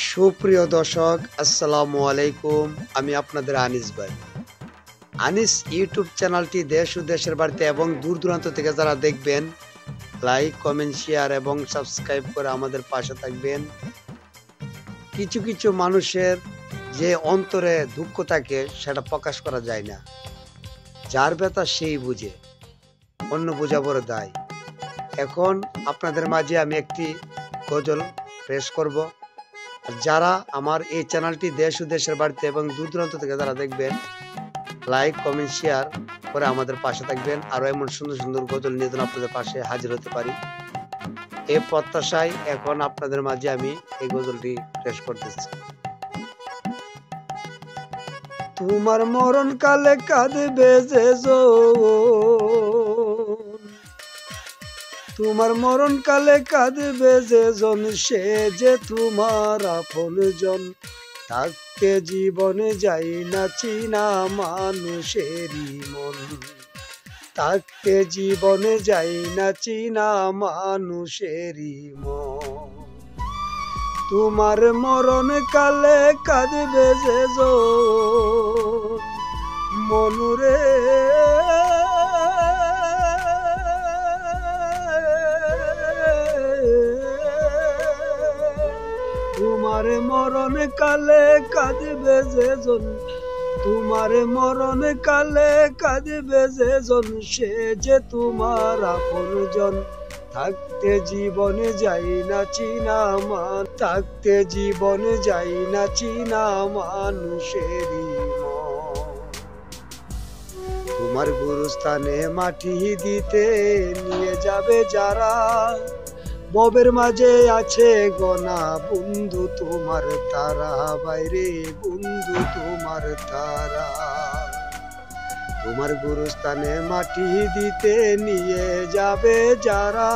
সুপ্রিয় দর্শক, আসসালামু আলাইকুম। আমি আপনাদের আনিস ভাই। আনিস ইউটিউব চ্যানেলটি দেশ ও দেশের বাড়িতে এবং দূর দূরান্ত থেকে যারা দেখবেন, লাইক, কমেন্ট, শেয়ার এবং সাবস্ক্রাইব করে আমাদের পাশে থাকবেন। কিছু কিছু মানুষের যে অন্তরে দুঃখ থাকে সেটা প্রকাশ করা যায় না। যার ব্যথা সেই বুঝে, অন্য বোঝা বড় দায়। এখন আপনাদের মাঝে আমি একটি গজল পেশ করব। আর যারা আমার এই চ্যানেলটি দেশ ও দেশের বাড়িতে এবং দূর দূরান্ত থেকে যারা দেখবেন, লাইক, কমেন্ট, শেয়ার করে আমাদের পাশে থাকবেন। আরো এমন সুন্দর সুন্দর গজল নিয়ে যেন আপনাদের পাশে হাজির হতে পারি, এই প্রত্যাশায় এখন আপনাদের মাঝে আমি এই গজলটি পেশ করতেছি। তোমার মরণ কালে কাঁদবে যে তোমার মরণ কালে কাঁদবে যে জন, সে যে তোমার আপন জন। থাকতে জীবনে যাই না চিনা মানুষেরই মন, থাকতে জীবনে যাই না চিনা মানুষেরই মন। তোমার মরণ কালে কাঁদবে যে জন, মনুরে তোমার মরণ কালে কাঁদবে যে জন, তোমার মরণ কালে কাঁদবে যে জন, সে যে তোমার আপন জন। থাকতে জীবনে যাই না চিনা মান, থাকতে জীবনে যাই না চিনা মানুষেরই মন। তোমার গুরুস্থানে মাটি দিতে নিয়ে যাবে যারা, ববের মাঝে আছে গোনা বন্ধু তোমার তারা, বাইরে বন্ধু তোমার তারা। তোমার গুরুস্থানে মাটি দিতে নিয়ে যাবে যারা,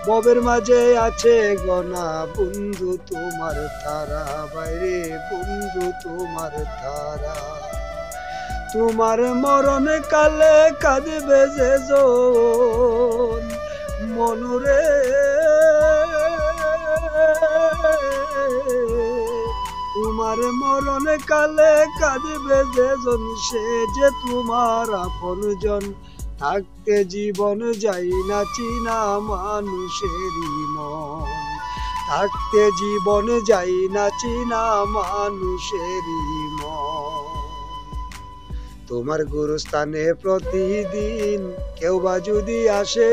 ববের মাঝে আছে গোনা বন্ধু তোমার তারা, বাইরে বন্ধু তোমার তারা। তোমার মরণ কালে কাঁদবে যে জন, মনুরে তোমার মরণ কালে কাঁদবে যে জন, সে যে তোমার আপন জন। থাকতে জীবন যাই না চিনা মানুষেরই মন, থাকতে জীবন যাই না চিনা মানুষেরই মন। তোমার গুরুস্থানে প্রতিদিন কেউ বা যদি আসে,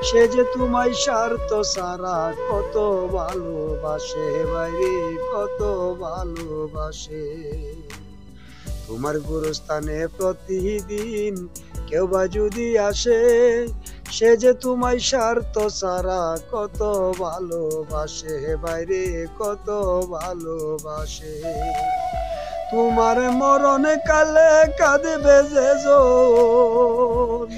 সে যে তোমায় স্বার্থ সারা কত ভালোবাসে, বাইরে কত ভালোবাসে। তোমার গুরুস্থানে প্রতিদিন কেউ বা যদি আসে, সে যে তোমায় স্বার্থ সারা কত ভালোবাসে, বাইরে কত ভালোবাসে। তোমার মরণ কালে কাঁদবে যে জন,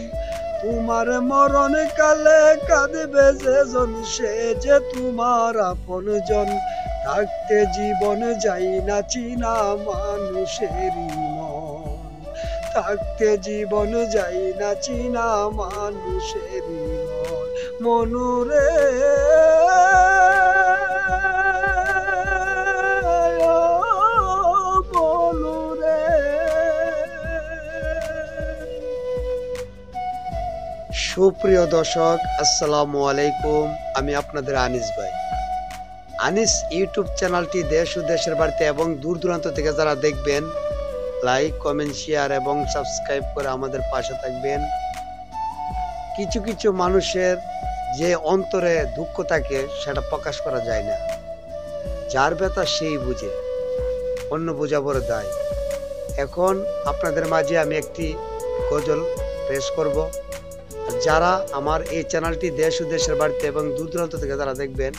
তোমার মরণ কালে কাঁদবে যে জন, সে যে তোমার আপন জন। থাকতে জীবন যাই না চিনা মানুষেরই মন, থাকতে জীবন যাই না চিনা মানুষেরই মন, মনুরে সুপ্রিয় দর্শক, আসসালামু আলাইকুম। আমি আপনাদের আনিস ভাই। আনিস ইউটিউব চ্যানেলটি দেশ ও দেশের বাড়িতে এবং দূর দূরান্ত থেকে যারা দেখবেন, লাইক, কমেন্ট, শেয়ার এবং সাবস্ক্রাইব করে আমাদের পাশে থাকবেন। কিছু কিছু মানুষের যে অন্তরে দুঃখ থাকে সেটা প্রকাশ করা যায় না। যার ব্যথা সেই বুঝে, অন্য বোঝা বড় দায়। এখন আপনাদের মাঝে আমি একটি গজল পেশ করব। যারা আমার এই চ্যানেলটি দেশ ও দেশের বাড়িতে এবং দূর দূরান্ত থেকে যারা দেখবেন,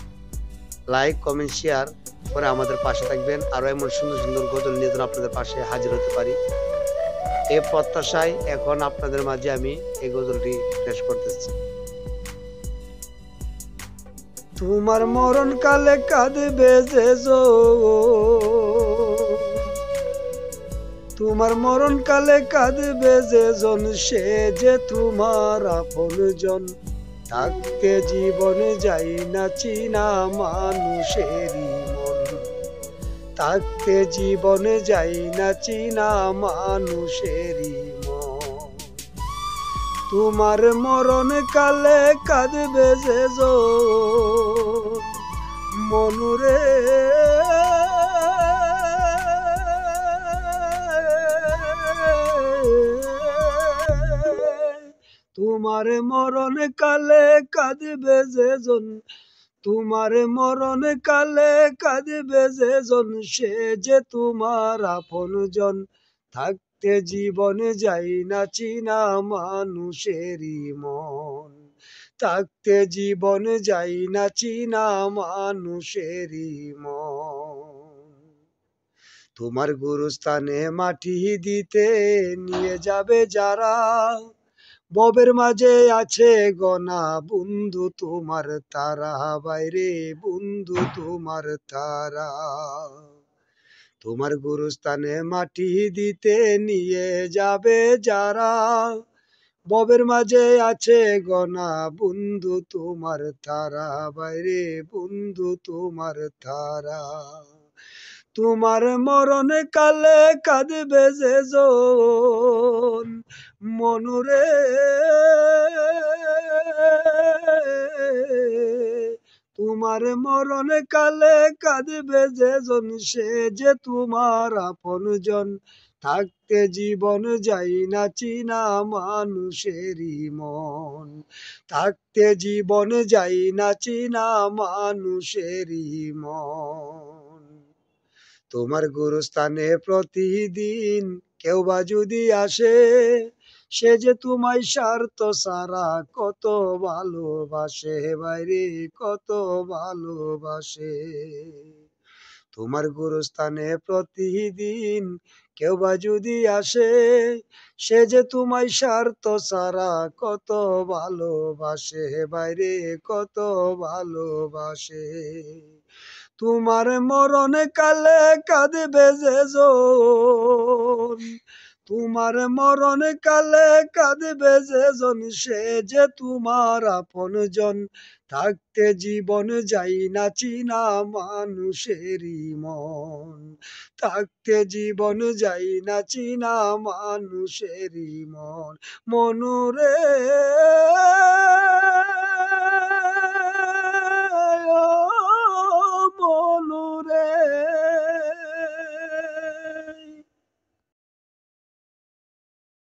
লাইক, কমেন্ট, শেয়ার করে আমাদের পাশে থাকবেন। আরো এমন সুন্দর সুন্দর গজল নিয়ে যেন আপনাদের পাশে হাজির হতে পারি, এই প্রত্যাশায় এখন আপনাদের মাঝে আমি এই গজলটি পেশ করতেছি। তোমার মরণ কালে কাঁদবে যে তোমার মরণ কালে কাঁদবে যে জন, সে যে তোমার আপন জন। থাকতে জীবনে যাই না চিনা মানুষেরই মন। থাকতে জীবনে যাই না চিনা মানুষেরই মন। তোমার মরণ কালে কাঁদবে যে মনুরে, তোমার মরণ কালে কাঁদবে যে তোমার মরণ কালে কাঁদবে যে সে যে তোমার আপন জন। থাকতে জীবনে যাই না চিনা মানুষেরই মন। থাকতে জীবনে যাই না চিনা মানুষেরই মন। তোমার গুরুস্থানে মাটি দিতে নিয়ে যাবে যারা, ববের মাঝে আছে গনা বন্ধু তোমার তারা, বাইরে বন্ধু তোমার তারা। তোমার গুরুস্থানে মাটি দিতে নিয়ে যাবে যারা, ববের মাঝে আছে গনা বন্ধু তোমার তারা, বাইরে বন্ধু তোমার তারা। তোমার মরণ কালে কাঁদবে যে মনুরে, তোমার মরণ কালে কাঁদবে যে সে যে তোমার আপন জন। থাকতে জীবন যাই না চিনা মানুষেরই মন। থাকতে জীবন যাই না চিনা মানুষেরই মন। তোমার গুরুস্থানে প্রতিদিন কেউ বা যদি আসে, সে যে তোমায় স্বার্থ সারা কত ভালোবাসে, বাইরে কত ভালোবাসে। তোমার গুরুস্থানে প্রতিদিন কেউ বা যদি আসে, সে যে তোমায় স্বার্থ সারা কত ভালোবাসে, বাইরে কত ভালোবাসে। তোমার মরণ কালে কাঁদবে যে তোমার মরণ কালে কাঁদবে যে সে যে তোমার আপন জন। থাকতে জীবন যাই না চিনা মানুষেরই মন। থাকতে জীবন যাই না চিনা মানুষেরই মন। মনুরে।